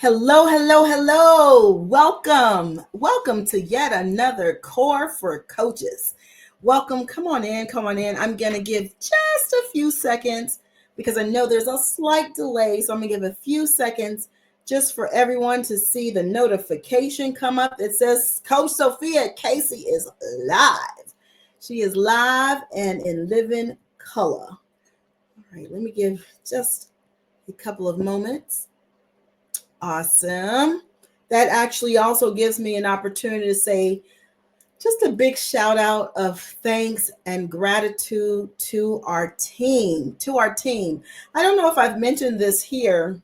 Hello, hello, hello. Welcome. Welcome to yet another Core for Coaches. Welcome. Come on in. Come on in. I'm going to give just a few seconds because I know there's a slight delay. So I'm going to give a few seconds just for everyone to see the notification come up. It says Coach Sophia Casey is live. She is live and in living color. All right. Let me give just a couple of moments. Awesome. That actually also gives me an opportunity to say just a big shout out of thanks and gratitude to our team. I don't know if I've mentioned this here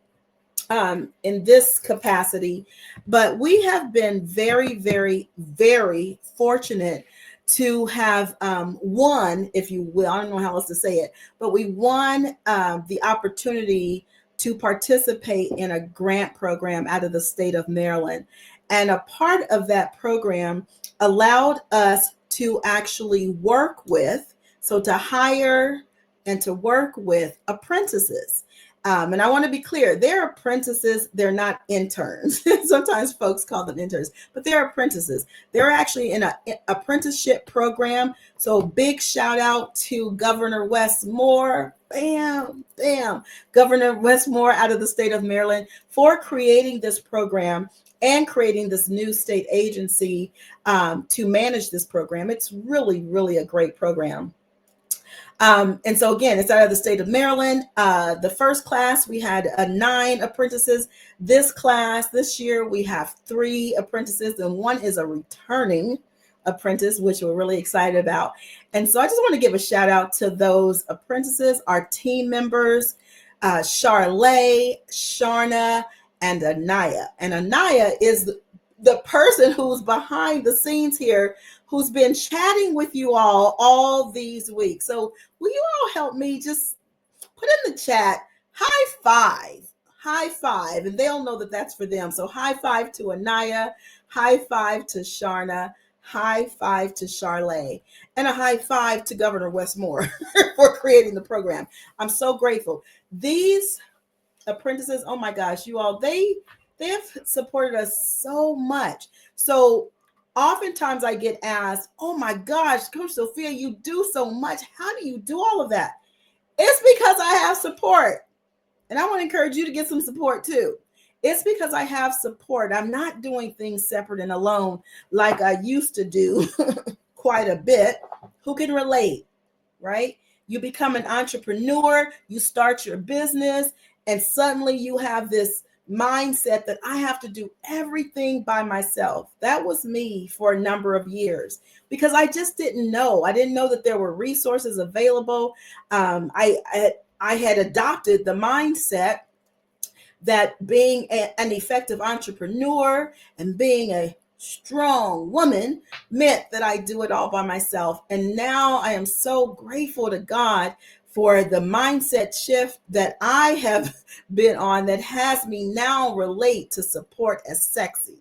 in this capacity, but we have been very, very, very fortunate to have won, if you will, I don't know how else to say it, but we won the opportunity to participate in a grant program out of the state of Maryland. And a part of that program allowed us to actually work with, so to hire and to work with apprentices. And I want to be clear, they're apprentices, they're not interns. Sometimes folks call them interns, but they're apprentices. They're actually in an apprenticeship program. So big shout out to Governor Wes Moore. Bam. Governor Wes Moore out of the state of Maryland for creating this program and creating this new state agency to manage this program. It's really, really a great program. And so again, it's out of the state of Maryland. The first class, we had 9 apprentices. This year, we have 3 apprentices, and 1 is a returning apprentice, which we're really excited about. And so I just want to give a shout out to those apprentices, our team members, Charlay, Sharna, and Anaya. And Anaya is the person who's behind the scenes here, who's been chatting with you all these weeks. So will you all help me just put in the chat, high five, and they'll know that that's for them. So high five to Anaya, high five to Sharna, high five to Charlay, and a high five to Governor Wes Moore for creating the program. I'm so grateful. These apprentices, oh my gosh, you all, they have supported us so much. So oftentimes I get asked, oh my gosh, Coach Sophia, you do so much. How do you do all of that? It's because I have support. And I want to encourage you to get some support too. It's because I have support. I'm not doing things separate and alone like I used to do quite a bit. Who can relate, right? You become an entrepreneur, you start your business, and suddenly you have this mindset that I have to do everything by myself. That was me for a number of years because I just didn't know. I didn't know that there were resources available. I had adopted the mindset that being an effective entrepreneur and being a strong woman meant that I do it all by myself. And now I am so grateful to God for the mindset shift that I have been on that has me now relate to support as sexy.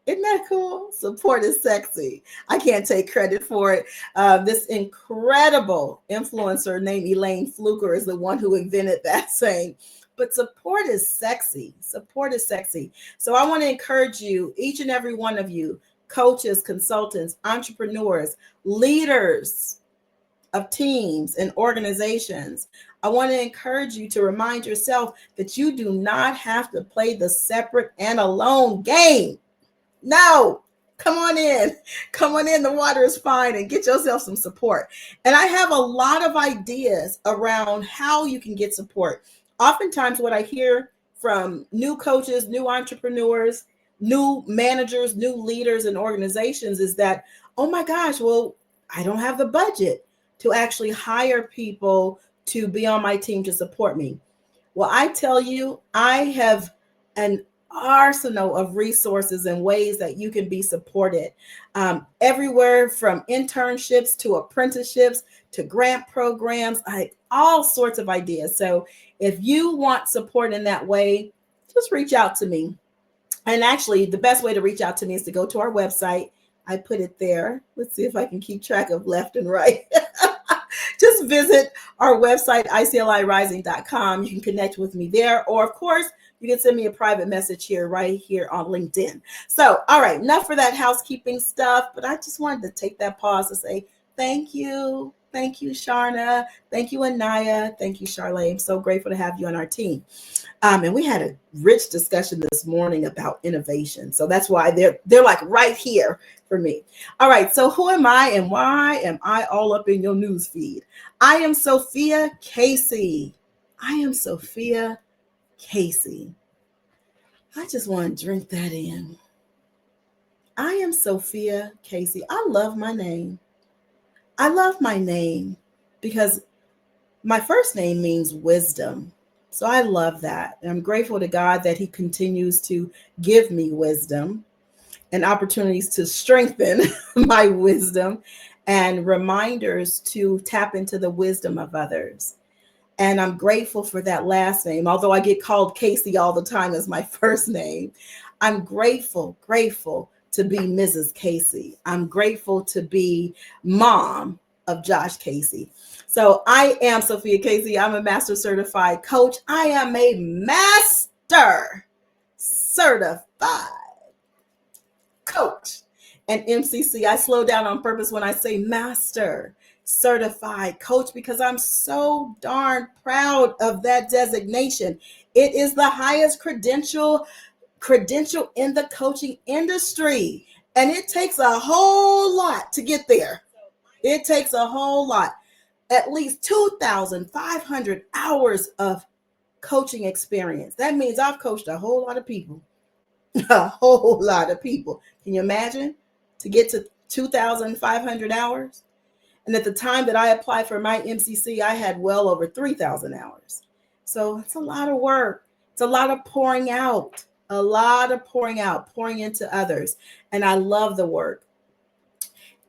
Isn't that cool? Support is sexy. I can't take credit for it. This incredible influencer named Elaine Fluker is the one who invented that saying. But support is sexy. Support is sexy. So I want to encourage you, each and every one of you, coaches, consultants, entrepreneurs, leaders of teams and organizations. I want to encourage you to remind yourself that you do not have to play the separate and alone game. No, come on in. The water is fine, and get yourself some support. And I have a lot of ideas around how you can get support. Oftentimes what I hear from new coaches, new entrepreneurs, new managers, new leaders in organizations is that, oh my gosh, well, I don't have the budget to actually hire people to be on my team to support me. Well, I tell you, I have an arsenal of resources and ways that you can be supported. Everywhere from internships to apprenticeships to grant programs, all sorts of ideas. So if you want support in that way, just reach out to me. And actually, the best way to reach out to me is to go to our website. I put it there. Let's see if I can keep track of left and right. just visit our website, iclirising.com. You can connect with me there. Or, of course, you can send me a private message here, right here on LinkedIn. So, all right, enough for that housekeeping stuff. But I just wanted to take that pause to say thank you. Thank you, Sharna. Thank you, Anaya. Thank you, Charlene. I'm so grateful to have you on our team. And we had a rich discussion this morning about innovation. So that's why they're like right here for me. All right. So who am I and why am I all up in your news feed? I am Sophia Casey. I am Sophia Casey. I just want to drink that in. I am Sophia Casey. I love my name. I love my name because my first name means wisdom. So I love that. And I'm grateful to God that He continues to give me wisdom and opportunities to strengthen my wisdom and reminders to tap into the wisdom of others. And I'm grateful for that last name. Although I get called Casey all the time as my first name, I'm grateful to be Mrs. Casey. I'm grateful to be mom of Josh Casey. So I am Sophia Casey. I'm a master certified coach. I am a master certified coach and MCC. I slow down on purpose when I say master certified coach because I'm so darn proud of that designation. It is the highest credential in the coaching industry. And it takes a whole lot to get there. It takes a whole lot. At least 2,500 hours of coaching experience. That means I've coached a whole lot of people. A whole lot of people. Can you imagine? To get to 2,500 hours? And at the time that I applied for my MCC, I had well over 3,000 hours. So it's a lot of work. It's a lot of pouring out. Pouring into others. And I love the work.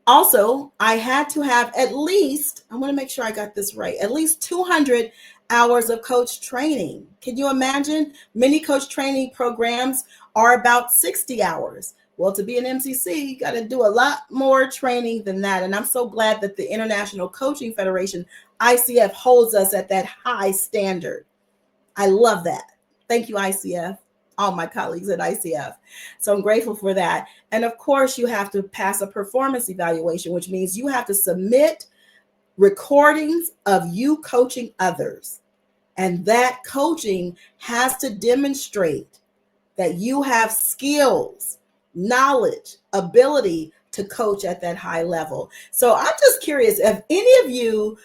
Also, I had to have at least, I want to make sure I got this right, at least 200 hours of coach training. Can you imagine? Many coach training programs are about 60 hours. Well, to be an MCC, you got to do a lot more training than that. And I'm so glad that the International Coaching Federation, ICF, holds us at that high standard. I love that. Thank you, ICF. All my colleagues at ICF. So I'm grateful for that. And of course, you have to pass a performance evaluation, which means you have to submit recordings of you coaching others. And that coaching has to demonstrate that you have skills, knowledge, ability to coach at that high level. So I'm just curious if any of you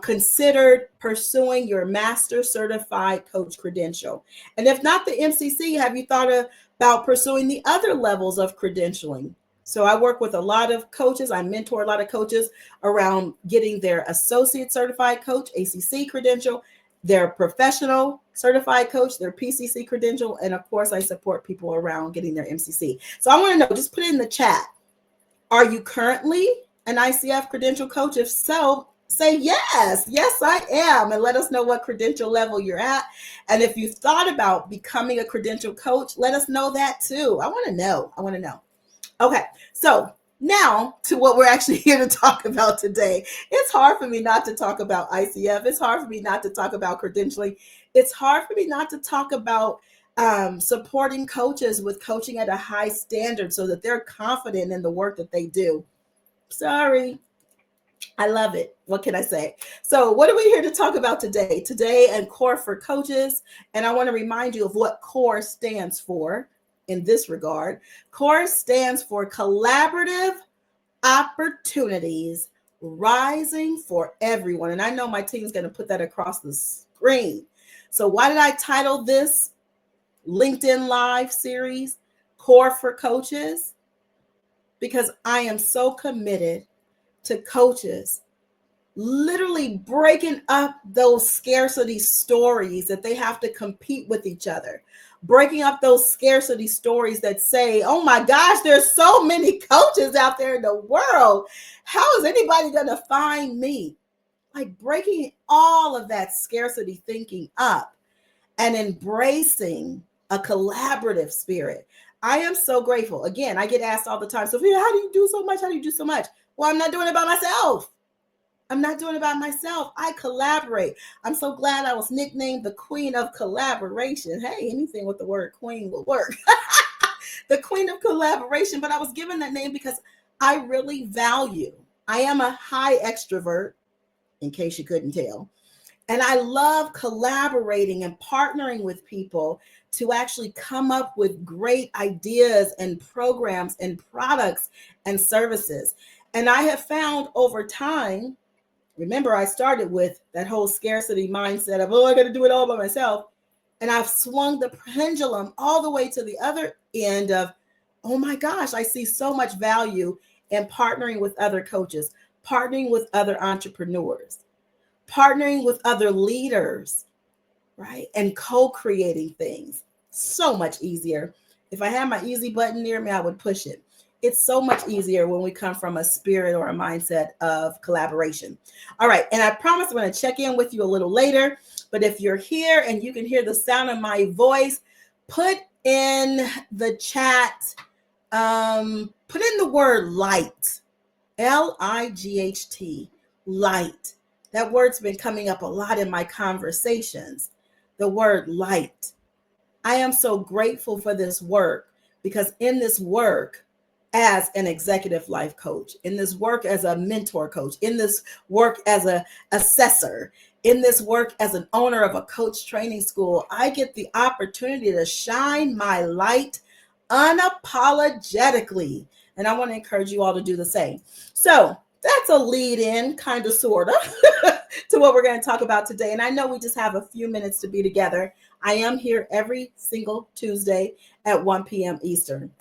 considered pursuing your master certified coach credential. And if not the MCC, have you thought about pursuing the other levels of credentialing? So I work with a lot of coaches. I mentor a lot of coaches around getting their associate certified coach, ACC credential, their professional certified coach, their PCC credential. And of course, I support people around getting their MCC. So I want to know, just put it in the chat. Are you currently an ICF credential coach? If so, say yes. Yes, I am. And let us know what credential level you're at. And if you've thought about becoming a credential coach, let us know that too. I want to know. Okay, so now to what we're actually here to talk about today. It's hard for me not to talk about ICF. It's hard for me not to talk about credentialing. It's hard for me not to talk about supporting coaches with coaching at a high standard so that they're confident in the work that they do. Sorry. I love it. What can I say? So what are we here to talk about today? Today and Core for Coaches. And I want to remind you of what Core stands for in this regard. Core stands for Collaborative Opportunities Rising for Everyone. And I know my team's going to put that across the screen. So why did I title this LinkedIn Live series Core for Coaches? Because I am so committed to coaches literally breaking up those scarcity stories that they have to compete with each other, breaking up those scarcity stories that say, oh my gosh, there's so many coaches out there in the world. How is anybody going to find me? Like breaking all of that scarcity thinking up and embracing a collaborative spirit. I am so grateful. Again, I get asked all the time, Sophia, how do you do so much? How do you do so much? Well, I'm not doing it by myself. I'm not doing it by myself. I collaborate. I'm so glad I was nicknamed the queen of collaboration. Hey, anything with the word queen will work. The queen of collaboration, but I was given that name because I really value. I am a high extrovert, in case you couldn't tell. And I love collaborating and partnering with people to actually come up with great ideas and programs and products and services. And I have found over time, remember, I started with that whole scarcity mindset of, oh, I got to do it all by myself. And I've swung the pendulum all the way to the other end of, oh my gosh, I see so much value in partnering with other coaches, partnering with other entrepreneurs, partnering with other leaders, right? And co-creating things. So much easier. If I had my easy button near me, I would push it. It's so much easier when we come from a spirit or a mindset of collaboration. All right. And I promise I'm going to check in with you a little later. But if you're here and you can hear the sound of my voice, put in the chat, put in the word light, Light, light. That word's been coming up a lot in my conversations. The word light. I am so grateful for this work because in this work as an executive life coach, in this work as a mentor coach, in this work as an assessor, in this work as an owner of a coach training school, I get the opportunity to shine my light unapologetically. And I want to encourage you all to do the same. So that's a lead in, kind of, sort of, to what we're going to talk about today. And I know we just have a few minutes to be together. I am here every single Tuesday at 1 p.m. Eastern.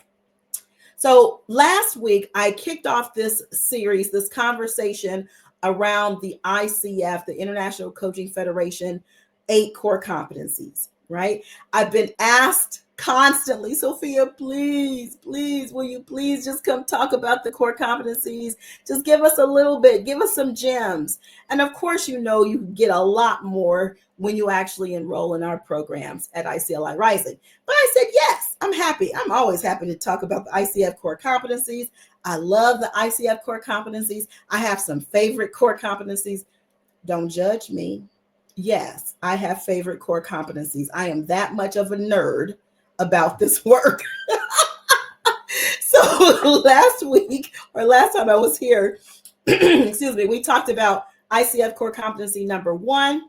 So last week, I kicked off this series, this conversation around the ICF, the International Coaching Federation, 8 core competencies, right? I've been asked constantly, Sophia, please, will you please just come talk about the core competencies? Just give us a little bit, give us some gems. And of course, you know, you get a lot more when you actually enroll in our programs at ICLI Rising. But I said, yes, I'm happy. I'm always happy to talk about the ICF core competencies. I love the ICF core competencies. I have some favorite core competencies. Don't judge me. Yes, I have favorite core competencies. I am that much of a nerd about this work. So last week, or last time I was here, excuse me, we talked about ICF core competency number 1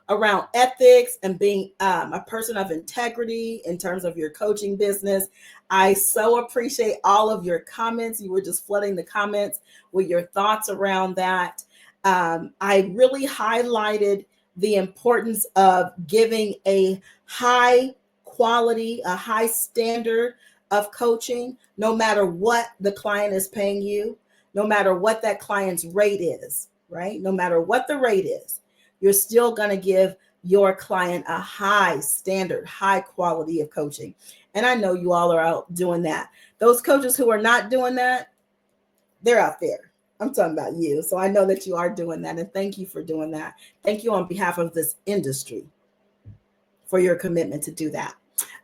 around ethics and being a person of integrity in terms of your coaching business. I so appreciate all of your comments. You were just flooding the comments with your thoughts around that. I really highlighted the importance of giving a high quality, a high standard of coaching, no matter what the client is paying you, no matter what that client's rate is, right? No matter what the rate is, you're still going to give your client a high standard, high quality of coaching. And I know you all are out doing that. Those coaches who are not doing that, they're out there. I'm talking about you. So I know that you are doing that. And thank you for doing that. Thank you on behalf of this industry for your commitment to do that.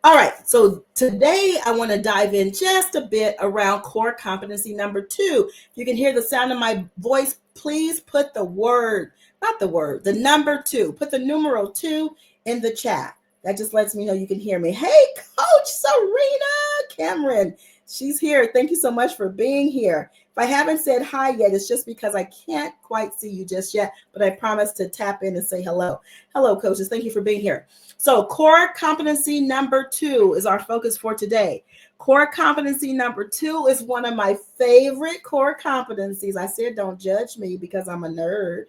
All right. So today I want to dive in just a bit around core competency number 2. If you can hear the sound of my voice, please put the word, not the word, the number 2, put the numeral 2 in the chat. That just lets me know you can hear me. Hey, Coach Serena Cameron. She's here. Thank you so much for being here. If I haven't said hi yet, it's just because I can't quite see you just yet, but I promise to tap in and say hello. Hello, coaches. Thank you for being here. So core competency number 2 is our focus for today. Core competency number 2 is one of my favorite core competencies. I said, don't judge me because I'm a nerd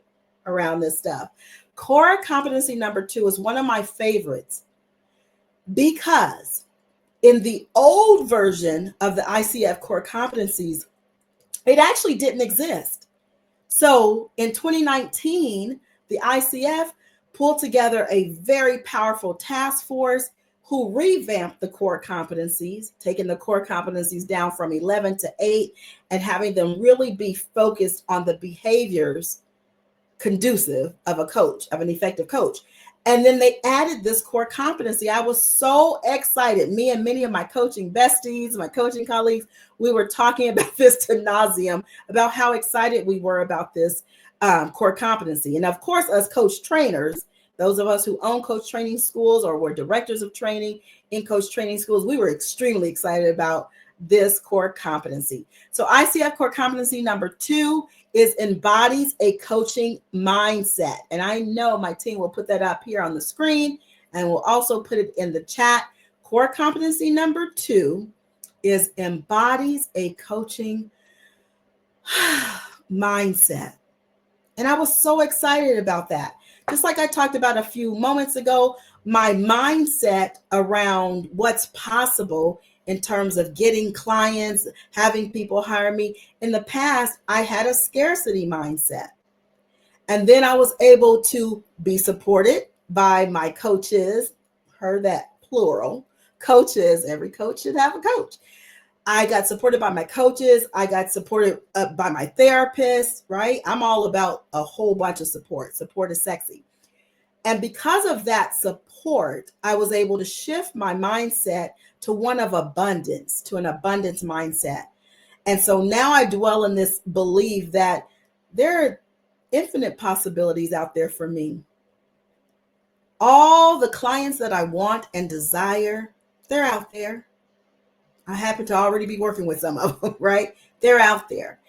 around this stuff. Core competency number 2 is one of my favorites because in the old version of the ICF core competencies, it actually didn't exist. So in 2019, the ICF pulled together a very powerful task force who revamped the core competencies, taking the core competencies down from 11 to 8 and having them really be focused on the behaviors conducive of a coach, of an effective coach. And then they added this core competency. I was so excited. Me and many of my coaching besties, my coaching colleagues, we were talking about this to nauseam, about how excited we were about this core competency. And of course, as coach trainers, those of us who own coach training schools or were directors of training in coach training schools, we were extremely excited about this core competency. So ICF core competency number 2 is embodies a coaching mindset. And I know my team will put that up here on the screen, and we'll also put it in the chat. Core competency number 2 is embodies a coaching mindset. And I was so excited about that. Just like I talked about a few moments ago, my mindset around what's possible in terms of getting clients, having people hire me. In the past, I had a scarcity mindset. And then I was able to be supported by my coaches, heard that plural, coaches, every coach should have a coach. I got supported by my coaches. I got supported by my therapist, right? I'm all about a whole bunch of support. Support is sexy. And because of that support, I was able to shift my mindset to one of abundance, to an abundance mindset. And so now I dwell in this belief that there are infinite possibilities out there for me. All the clients that I want and desire, they're out there. I happen to already be working with some of them, right? They're out there.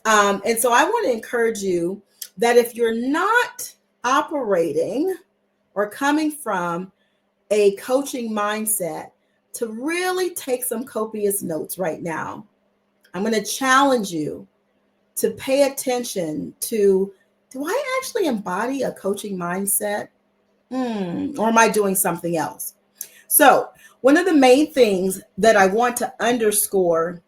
And so I want to encourage you that if you're not operating or coming from a coaching mindset, to really take some copious notes right now. I'm going to challenge you to pay attention to, do I actually embody a coaching mindset? Or am I doing something else? So one of the main things that I want to underscore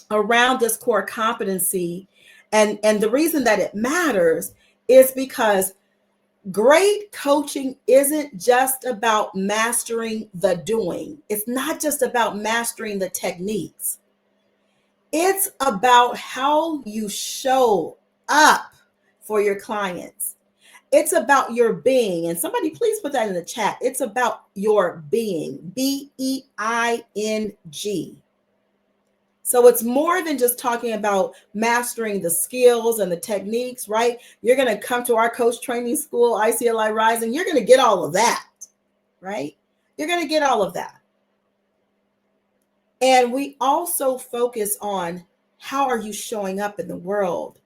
around this core competency, and the reason that it matters is because great coaching isn't just about mastering the doing. It's not just about mastering the techniques. It's about how you show up for your clients. It's about your being. And somebody please put that in the chat. It's about your being, BEING. So it's more than just talking about mastering the skills and the techniques, right? You're going to come to our coach training school, ICLI Rising. You're going to get all of that, right? You're going to get all of that. And we also focus on how are you showing up in the world?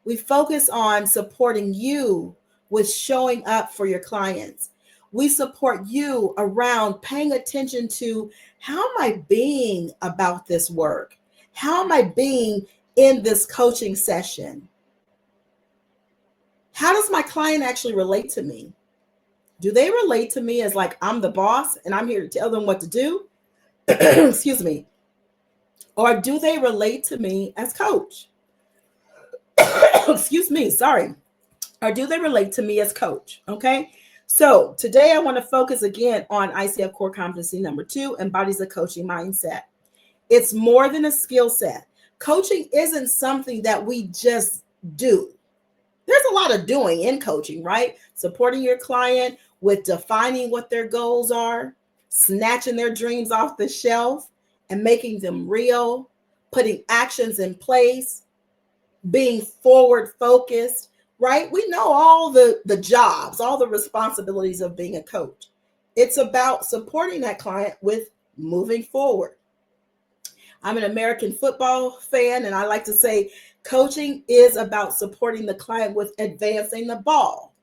We focus on supporting you with showing up for your clients. We support you around paying attention to, how am I being about this work? How am I being in this coaching session? How does my client actually relate to me? Do they relate to me as like I'm the boss and I'm here to tell them what to do? Excuse me. Or do they relate to me as coach? Excuse me, sorry. Or do they relate to me as coach? Okay. So today I want to focus again on ICF Core Competency number 2, embodies a coaching mindset. It's more than a skill set. Coaching isn't something that we just do. There's a lot of doing in coaching, right? Supporting your client with defining what their goals are, snatching their dreams off the shelf and making them real, putting actions in place, being forward focused, right? We know all the jobs, all the responsibilities of being a coach. It's about supporting that client with moving forward. I'm an American football fan, and I like to say coaching is about supporting the client with advancing the ball.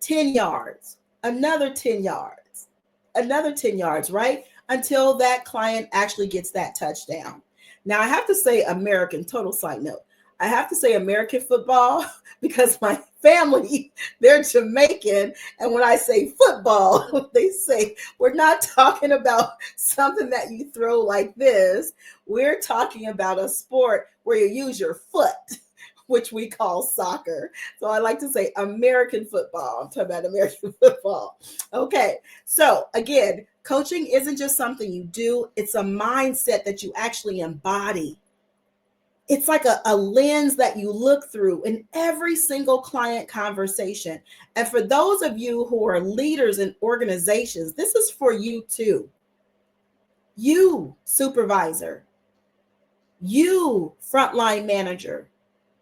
10 yards, another 10 yards, another 10 yards, right? Until that client actually gets that touchdown. Now, I have to say American, total side note, I have to say American football because my family, they're Jamaican. And when I say football, they say, we're not talking about something that you throw like this. We're talking about a sport where you use your foot, which we call soccer. So I like to say American football. I'm talking about American football. Okay. So again, coaching isn't just something you do. It's a mindset that you actually embody. It's like a lens that you look through in every single client conversation. And for those of you who are leaders in organizations, this is for you too. You, supervisor, you, frontline manager,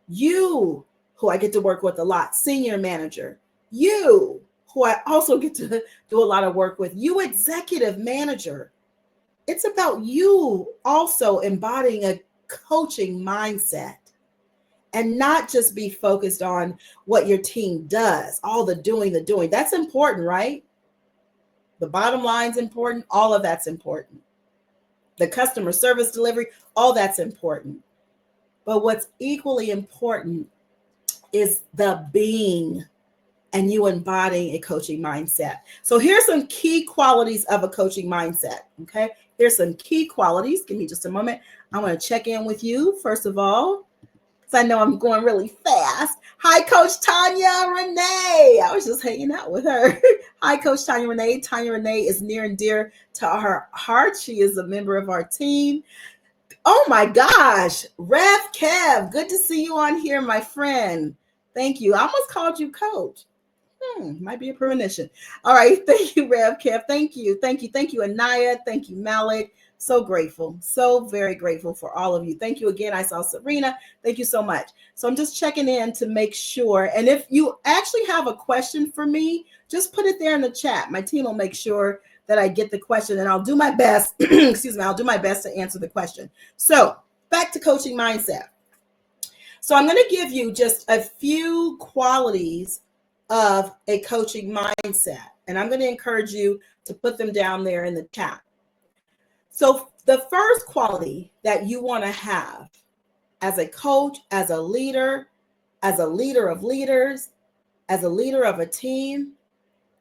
you who I get to work with a lot, senior manager, you, who I also get to do a lot of work with, you executive manager. It's about you also embodying a coaching mindset and not just be focused on what your team does, all the doing. That's important, right? The bottom line's important. All of that's important. The customer service delivery, all that's important. But what's equally important is the being and you embodying a coaching mindset. So here's some key qualities of a coaching mindset. Okay. Here's some key qualities. Give me just a moment. I want to check in with you, first of all, because I know I'm going really fast. Hi, Coach Tanya Renee. I was just hanging out with her. Hi, Coach Tanya Renee. Tanya Renee is near and dear to her heart. She is a member of our team. Oh my gosh, Rev Kev, good to see you on here, my friend. Thank you. I almost called you Coach. Might be a premonition. All right. Thank you, Rev Kev. Thank you. Anaya. Thank you, Malik. So grateful. So very grateful for all of you. Thank you again. I saw Serena. Thank you so much. So I'm just checking in to make sure. And if you actually have a question for me, just put it there in the chat. My team will make sure that I get the question and I'll do my best. Excuse me. I'll do my best to answer the question. So back to coaching mindset. So I'm going to give you just a few qualities of a coaching mindset. And I'm going to encourage you to put them down there in the chat. So the first quality that you want to have as a coach, as a leader of leaders, as a leader of a team,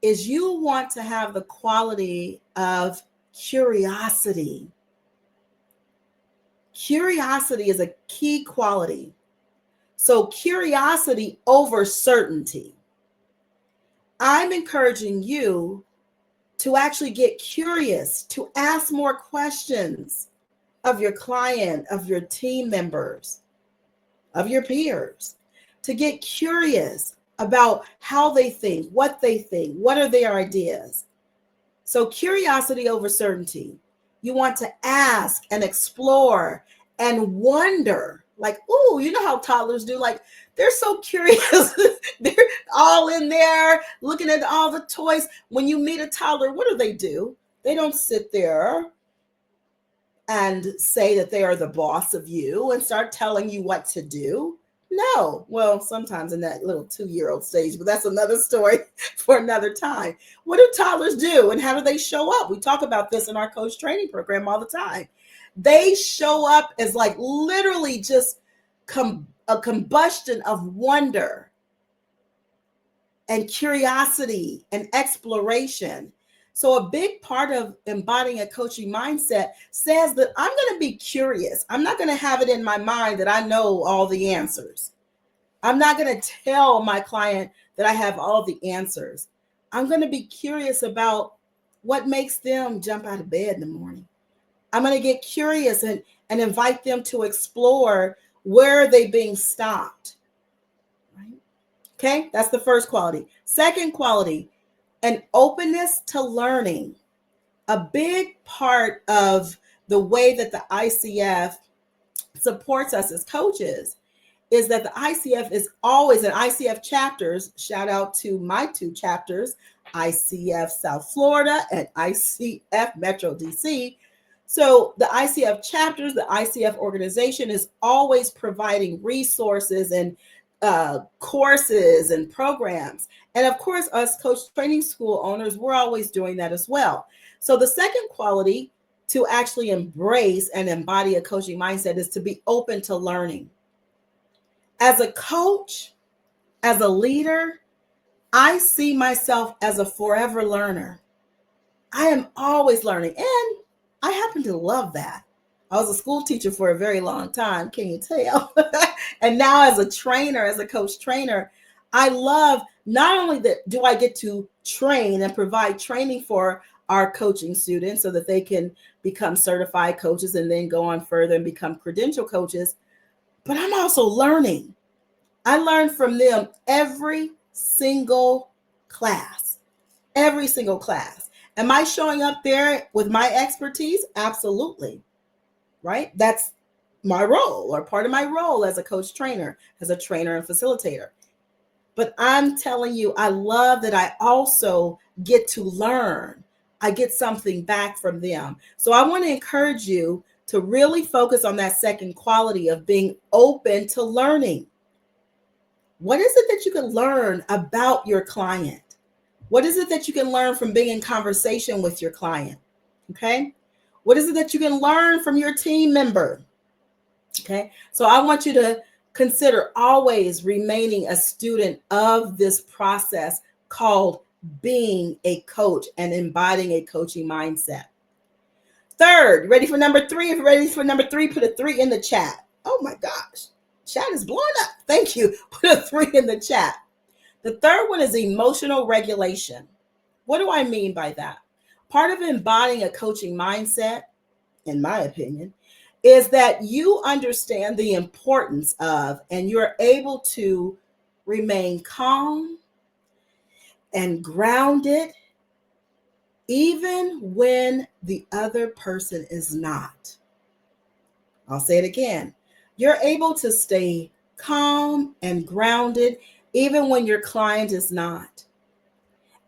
is you want to have the quality of curiosity. Curiosity is a key quality. So curiosity over certainty. I'm encouraging you to actually get curious, to ask more questions of your client, of your team members, of your peers, to get curious about how they think, what are their ideas. So curiosity over certainty. You want to ask and explore and wonder, like, oh, you know how toddlers do, like, they're so curious. They're all in there looking at all the toys. When you meet a toddler, what do? They don't sit there and say that they are the boss of you and start telling you what to do. No. Well, sometimes in that little 2-year-old stage, but that's another story for another time. What do toddlers do and how do they show up? We talk about this in our coach training program all the time. They show up as like literally just a combustion of wonder and curiosity and exploration. So a big part of embodying a coaching mindset says that I'm going to be curious. I'm not going to have it in my mind that I know all the answers. I'm not going to tell my client that I have all the answers. I'm going to be curious about what makes them jump out of bed in the morning. I'm going to get curious and invite them to explore where are they being stopped. Right? Okay, that's the first quality. Second quality, an openness to learning. A big part of the way that the ICF supports us as coaches is that the ICF is always in ICF chapters. Shout out to my 2 chapters, ICF South Florida and ICF Metro DC. So the ICF chapters, the ICF organization is always providing resources and courses and programs. And of course, us coach training school owners, we're always doing that as well. So the second quality to actually embrace and embody a coaching mindset is to be open to learning. As a coach, as a leader, I see myself as a forever learner. I am always learning, and I happen to love that. I was a school teacher for a very long time, can you tell? And now as a trainer, as a coach trainer, I love not only that do I get to train and provide training for our coaching students so that they can become certified coaches and then go on further and become credential coaches, but I'm also learning. I learn from them every single class. Am I showing up there with my expertise? Absolutely. Right? That's my role or part of my role as a coach trainer, as a trainer and facilitator. But I'm telling you, I love that I also get to learn. I get something back from them. So I want to encourage you to really focus on that second quality of being open to learning. What is it that you can learn about your client? What is it that you can learn from being in conversation with your client? Okay. What is it that you can learn from your team member? Okay. So I want you to consider always remaining a student of this process called being a coach and embodying a coaching mindset. Third, ready for number three? If you're ready for number three, put a 3 in the chat. Oh my gosh. Chat is blowing up. Thank you. Put a 3 in the chat. The third one is emotional regulation. What do I mean by that? Part of embodying a coaching mindset, in my opinion, is that you understand the importance of, and you're able to remain calm and grounded, even when the other person is not. I'll say it again. You're able to stay calm and grounded, even when your client is not.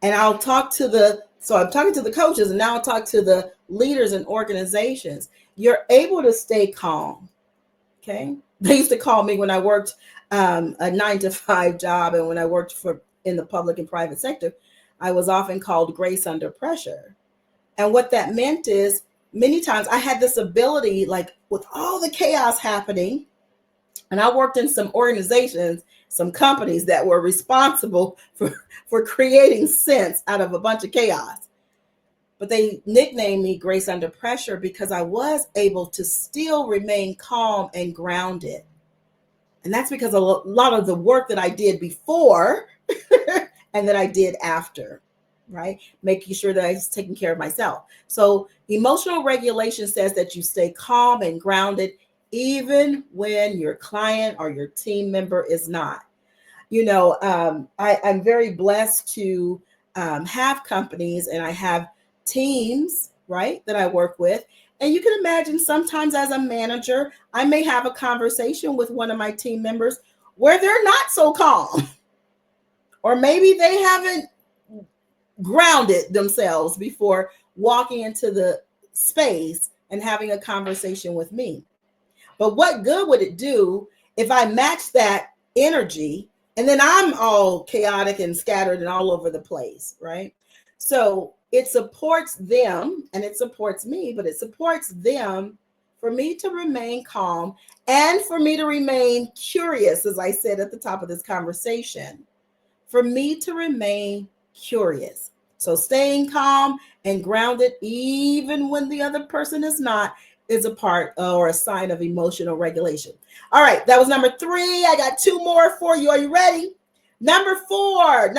And I'm talking to the coaches, and now I'll talk to the leaders and organizations. You're able to stay calm. Okay. They used to call me when I worked a 9-to-5 job, and when I worked in the public and private sector, I was often called Grace under pressure. And what that meant is many times I had this ability, like with all the chaos happening, and I worked in some organizations, some companies that were responsible for creating sense out of a bunch of chaos. But they nicknamed me Grace Under Pressure because I was able to still remain calm and grounded. And that's because a lot of the work that I did before and that I did after, right? Making sure that I was taking care of myself. So emotional regulation says that you stay calm and grounded even when your client or your team member is not. You know, I'm very blessed to have companies, and I have teams, right, that I work with. And you can imagine sometimes as a manager, I may have a conversation with one of my team members where they're not so calm, or maybe they haven't grounded themselves before walking into the space and having a conversation with me. But what good would it do if I match that energy and then I'm all chaotic and scattered and all over the place, right? So it supports them and it supports me, but it supports them for me to remain calm and for me to remain curious, as I said at the top of this conversation, for me to remain curious. So staying calm and grounded, even when the other person is not, is a part or a sign of emotional regulation. All right, that was number 3. I got 2 more for you. Are you ready? Number four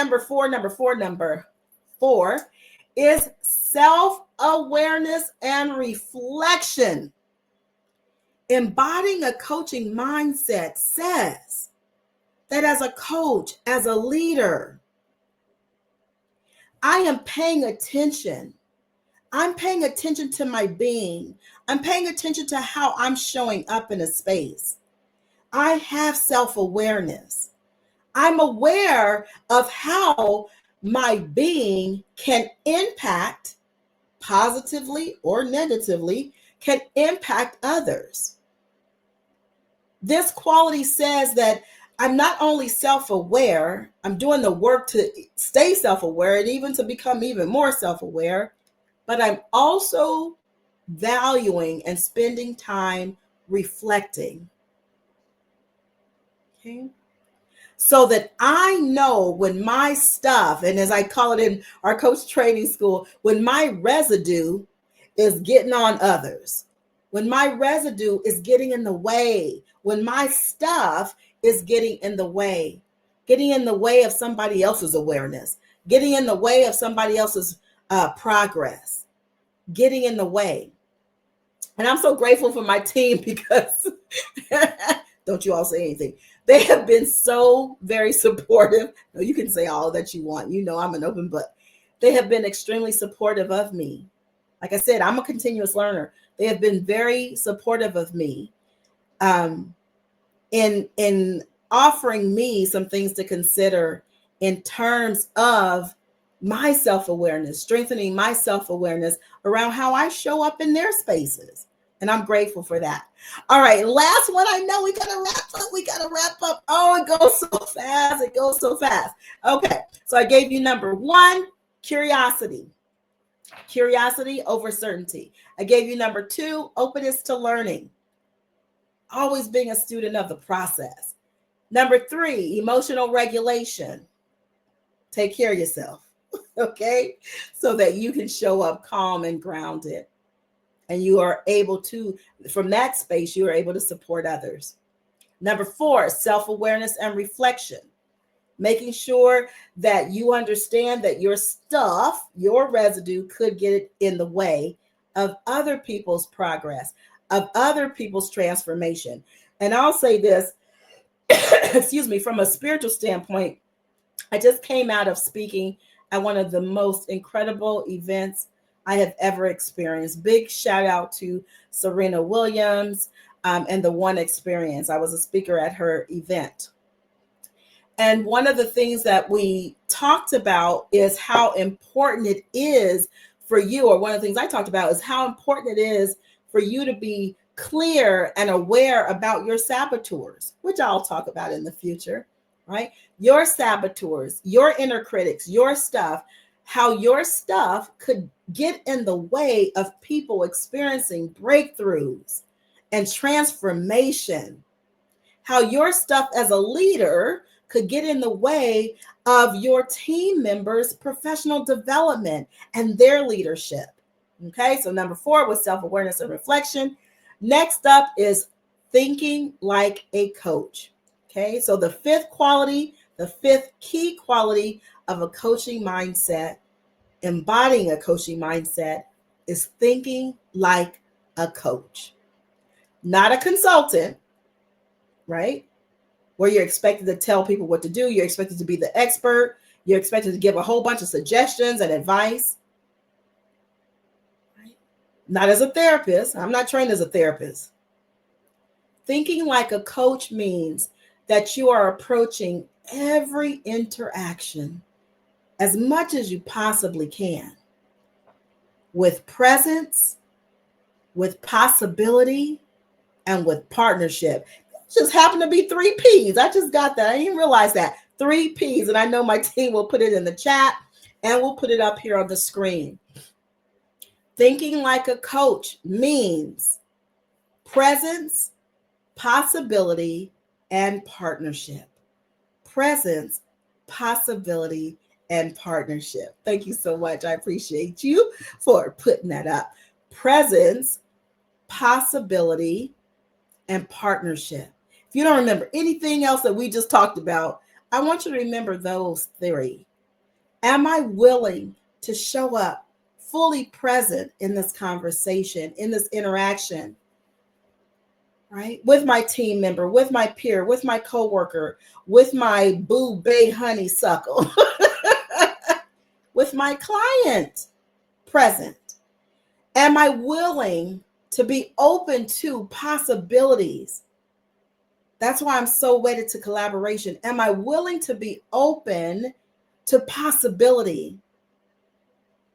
is self-awareness and reflection. Embodying a coaching mindset says that as a coach, as a leader, I am paying attention. I'm paying attention to my being. I'm paying attention to how I'm showing up in a space. I have self-awareness. I'm aware of how my being can impact positively or negatively, can impact others. This quality says that I'm not only self-aware, I'm doing the work to stay self-aware and even to become even more self-aware, but I'm also valuing and spending time reflecting. Okay. So that I know when my stuff, and as I call it in our coach training school, when my residue is getting on others, when my residue is getting in the way, when my stuff is getting in the way of somebody else's awareness, getting in the way of somebody else's progress, getting in the way. And I'm so grateful for my team because don't you all say anything. They have been so very supportive. No, you can say all that you want. You know, I'm an open book. They have been extremely supportive of me. Like I said, I'm a continuous learner. They have been very supportive of me. in offering me some things to consider in terms of my self-awareness, strengthening my self-awareness around how I show up in their spaces. And I'm grateful for that. All right, last one. I know we gotta wrap up. We gotta wrap up. Oh, it goes so fast. It goes so fast. Okay, so I gave you number 1, curiosity. Curiosity over certainty. I gave you number 2, openness to learning. Always being a student of the process. Number 3, emotional regulation. Take care of yourself, okay? So that you can show up calm and grounded. And you are able to, from that space, you are able to support others. Number 4, self-awareness and reflection. Making sure that you understand that your stuff, your residue could get in the way of other people's progress, of other people's transformation. And I'll say this, excuse me, from a spiritual standpoint, I just came out of speaking at one of the most incredible events I have ever experienced. Big shout out to Serena Williams and the One Experience. I was a speaker at her event. And one of the things that we talked about is how important it is for you, or one of the things I talked about is how important it is for you to be clear and aware about your saboteurs, which I'll talk about in the future, right? Your saboteurs, your inner critics, your stuff, how your stuff could get in the way of people experiencing breakthroughs and transformation, how your stuff as a leader could get in the way of your team members' professional development and their leadership. Okay, so number 4 was self-awareness and reflection. Next up is thinking like a coach. Okay, so the 5th quality, the 5th key quality of a coaching mindset, embodying a coaching mindset, is thinking like a coach, not a consultant, right? Where you're expected to tell people what to do. You're expected to be the expert. You're expected to give a whole bunch of suggestions and advice. Right? Not as a therapist. I'm not trained as a therapist. Thinking like a coach means that you are approaching every interaction as much as you possibly can with presence, with possibility, and with partnership. Just happened to be 3 P's. I just got that. I didn't realize that. 3 P's. And I know my team will put it in the chat and we'll put it up here on the screen. Thinking like a coach means presence, possibility, and partnership. Presence, possibility, and partnership. Thank you so much. I appreciate you for putting that up. Presence, possibility, and partnership. If you don't remember anything else that we just talked about, I want you to remember those 3. Am I willing to show up fully present in this conversation, in this interaction, right? With my team member, with my peer, with my coworker, with my boo bae honeysuckle, with my client present? Am I willing to be open to possibilities? That's why I'm so wedded to collaboration. Am I willing to be open to possibility,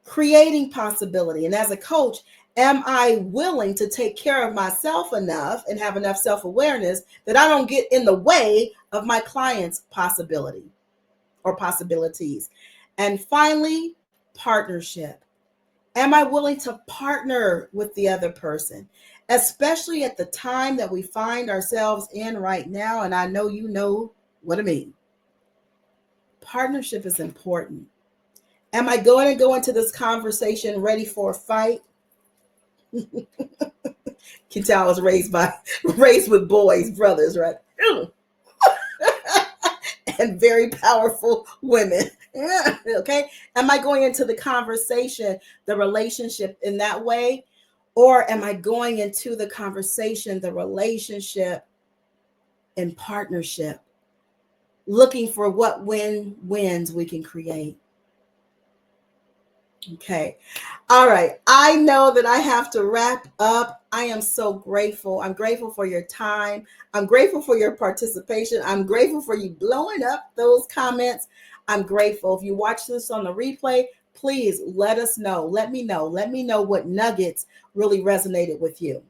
creating possibility? And as a coach, am I willing to take care of myself enough and have enough self-awareness that I don't get in the way of my client's possibility or possibilities? And finally, partnership. Am I willing to partner with the other person, especially at the time that we find ourselves in right now? And I know you know what I mean. Partnership is important. Am I going to go into this conversation ready for a fight? Can tell I was raised with boys, brothers, right? And very powerful women. Yeah, okay. Am I going into the conversation, the relationship in that way? Or am I going into the conversation, the relationship in partnership, looking for what win-wins we can create? Okay. All right. I know that I have to wrap up. I am so grateful. I'm grateful for your time. I'm grateful for your participation. I'm grateful for you blowing up those comments. I'm grateful. If you watch this on the replay, please let us know. Let me know. Let me know what nuggets really resonated with you.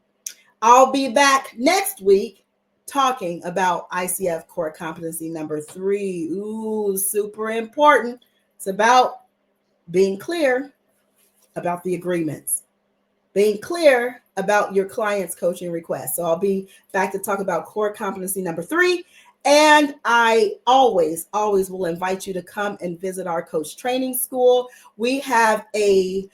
I'll be back next week talking about ICF Core Competency number 3. Ooh, super important. It's about being clear about the agreements, being clear about your client's coaching requests. So I'll be back to talk about core competency number 3. And I always will invite you to come and visit our coach training school. We have a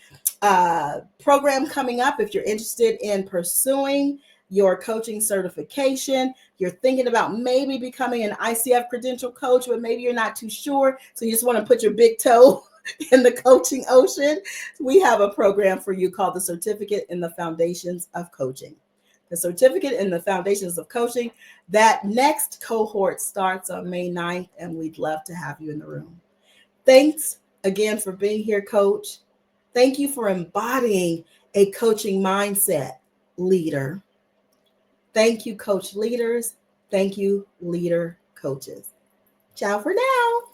program coming up if you're interested in pursuing your coaching certification. You're thinking about maybe becoming an ICF credential coach, but maybe you're not too sure. So you just want to put your big toe in the coaching ocean. We have a program for you called the Certificate in the Foundations of Coaching. The Certificate in the Foundations of Coaching. That next cohort starts on May 9th, and we'd love to have you in the room. Thanks again for being here, Coach. Thank you for embodying a coaching mindset, leader. Thank you, coach leaders. Thank you, leader coaches. Ciao for now.